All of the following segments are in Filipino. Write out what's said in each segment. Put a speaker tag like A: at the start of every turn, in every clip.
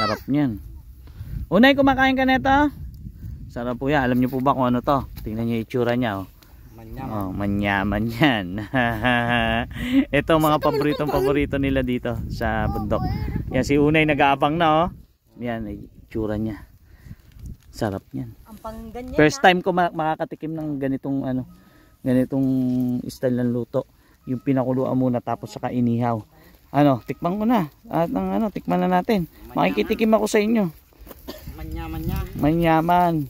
A: Sarap niyan. Unay, kumakain ka nito? Sarap po yan. Alam niyo po ba kung ano to? Tingnan niyo yung itsura niya. Oh. Manyaman. Oh, manyaman yan. Ito mga paborito nila dito sa bundok. Yan si Unay nag-aabang na oh. Yan ay itsura niya. Sarap niyan. First time ko makakatikim ng ganitong ano, ganitong style ng luto. Yung pinakuluan muna tapos saka inihaw. Ano, tikman ko na. At ng ano, tikman na natin. Makikitikim ako sa inyo.
B: Manyaman niya.
A: Manyaman.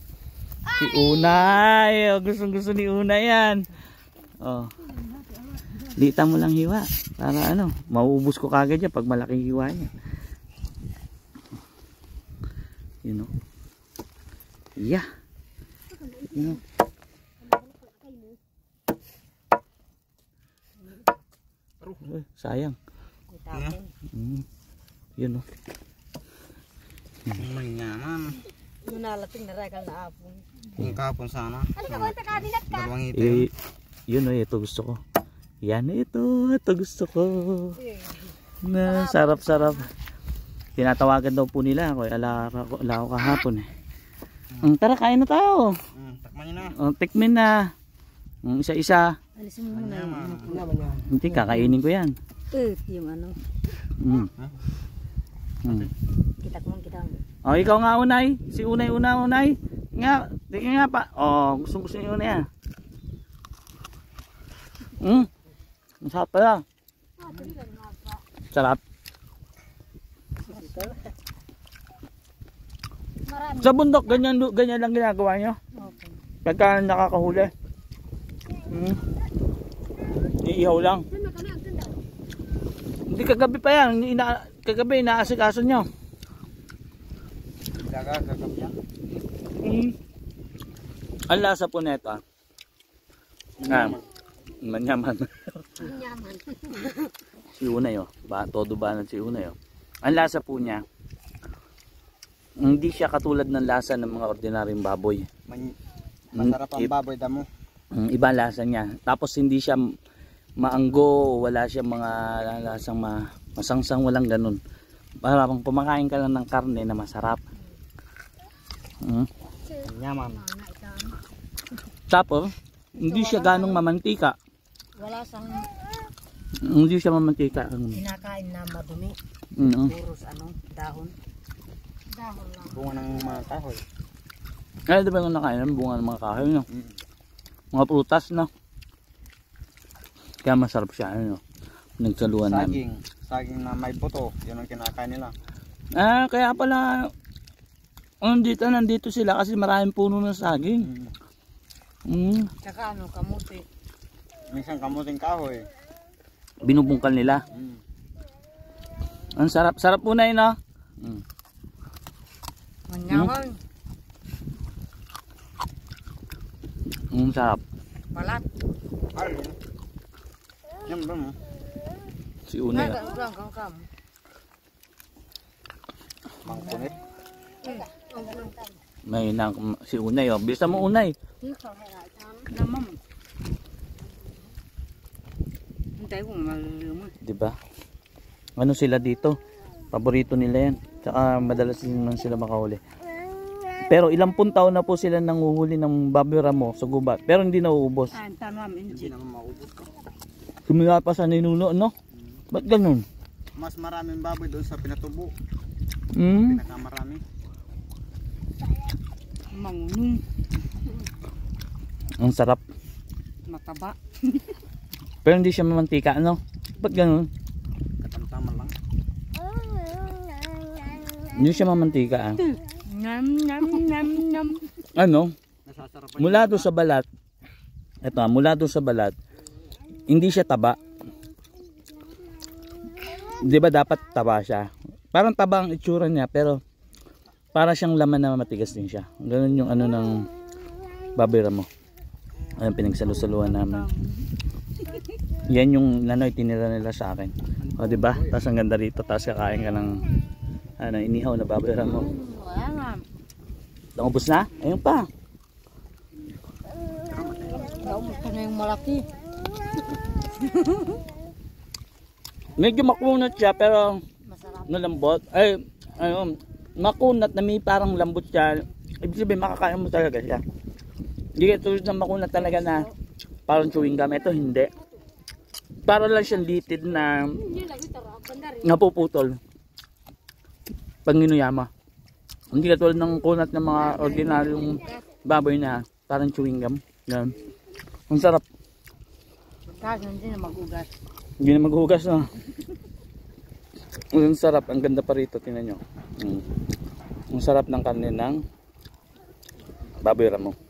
A: Si Unay. Oh, gusto ni Unay yan. Oh. Litan mo lang hiwa. Para ano, mauubos ko kagad yan pag malaking hiwa niya. You know. Yeah. You know. Sayang. Yun o.
B: Manyaman.
C: Yung nalating na regal na apon.
B: Yung kapon sana. Dalawang ito.
A: Yun o, ito gusto ko. Yan ito gusto ko. Na sarap-sarap. Tinatawagan daw po nila ako. Ala ko kahapon eh. Tara, kain na tayo.
B: Takman nyo na.
A: Tikmin na. Isa-isa.
C: Alisin mo muna yung
A: Hindi, kakainin ko yan.
C: yung ano. Kita mo.
A: Oh, ikaw nga Unay. Si Unay. Nga, tingin nga pa. Oh, gusto niyo Unay ah. Masarap pala. Sarap. Sa bundok, ganyan lang ginagawa nyo? Pagka nakakahuli. Iihaw lang. Hindi kagabi pa yan. Kagabi inaasikaso nyo.
B: Kagabi yan.
A: Ang lasa po neto ah. Manyaman. Si Unay oh. Todo banat si Unay oh. Ang lasa po niya, hindi siya katulad ng lasa ng mga ordinaryong baboy.
B: Masarap ang baboy damo.
A: Iba lasa niya. Tapos hindi siya maanggo, wala siya mga lasang masangsang, walang ganun. Parang kumakain ka lang ng karne na masarap.
B: Manyaman.
A: Tapos hindi siya ganong mamantika.
C: Wala sang
A: Hindi siya mamantika.
C: kinakain na madumi. Puros ano, dahon. Dahon lang.
B: Bunga ng mga kahoy.
A: Ay, di ba nung nakain ng bunga ng mga kahoy, no? Mga prutas, no? Kaya masarap siya, ano? Nagsaluan namin.
B: Saging na may buto, yun ang kinakain nila.
A: Kaya pala nandito sila kasi maraming puno ng saging.
C: Tsaka ano, kamuti.
B: Minsan kamuting kahoy.
A: Binubungkal nila. Ang sarap po na yun, no?
C: Manyaman.
A: Sarap.
C: Balat.
B: Ay, yan ba mo?
A: Si Unay.
B: Mangkunit.
A: May si Unay, oh. Bisa mo Unay.
C: Namam. Hintay ko maluluma.
A: Diba? Ano sila dito? Paborito nila yan. Tsaka madalas din sila makahuli. Pero ilang pun taon na po sila nanguhuli ng baboy ramo sa gubat. Pero hindi nauubos.
B: Hindi naman maubos ko.
A: Simula pa sa ninuno, no? Ba't ganun?
B: Mas maraming baboy doon sa pinatubo.
A: Hmm?
B: Pinakamarami.
C: Mangunong.
A: Ang sarap.
C: Mataba.
A: Pero hindi siya mamantika, no? Ba't ganun?
B: Katamtaman lang.
A: Hindi siya mamantika, ah.
C: Nam.
A: Ano?
B: Nasasarapan.
A: Mula doon sa balat. Ito, mula doon sa balat. Hindi siya taba. Di ba dapat taba siya? Parang taba ang itsura niya, pero para siyang laman na matigas din siya. Ganun yung ano ng baboy ramo. Ayun, pinagsalusaluhan namin. Yan yung nanoy tinira nila sa akin. O, di ba? Tapos ang ganda rito. Tapos kakain ka ng inihaw na baboy ramo.
C: Wala nga.
A: Ubus na? Ayun pa.
C: Naubos ko na yung malaki.
A: Medyo makunat siya pero
C: Masarap.
A: nalambot. Ay, ano, makunat na may parang lambot siya. Ibig sabihin makakain mo talaga siya. Hindi ka tulad ng makunat talaga na parang chewing gum. Ito hindi. Para lang siyang litid na napuputol pag ninuyama. Hindi ka tulad ng kunat ng mga ordinaryong baboy na parang chewing gum. Yan. Ang sarap.
C: Kaso hindi na maghugas.
A: Hindi na maghugas, no? Ang sarap. Ang ganda pa rito. Tingnan nyo. Ang sarap ng karne ng baboy ramo.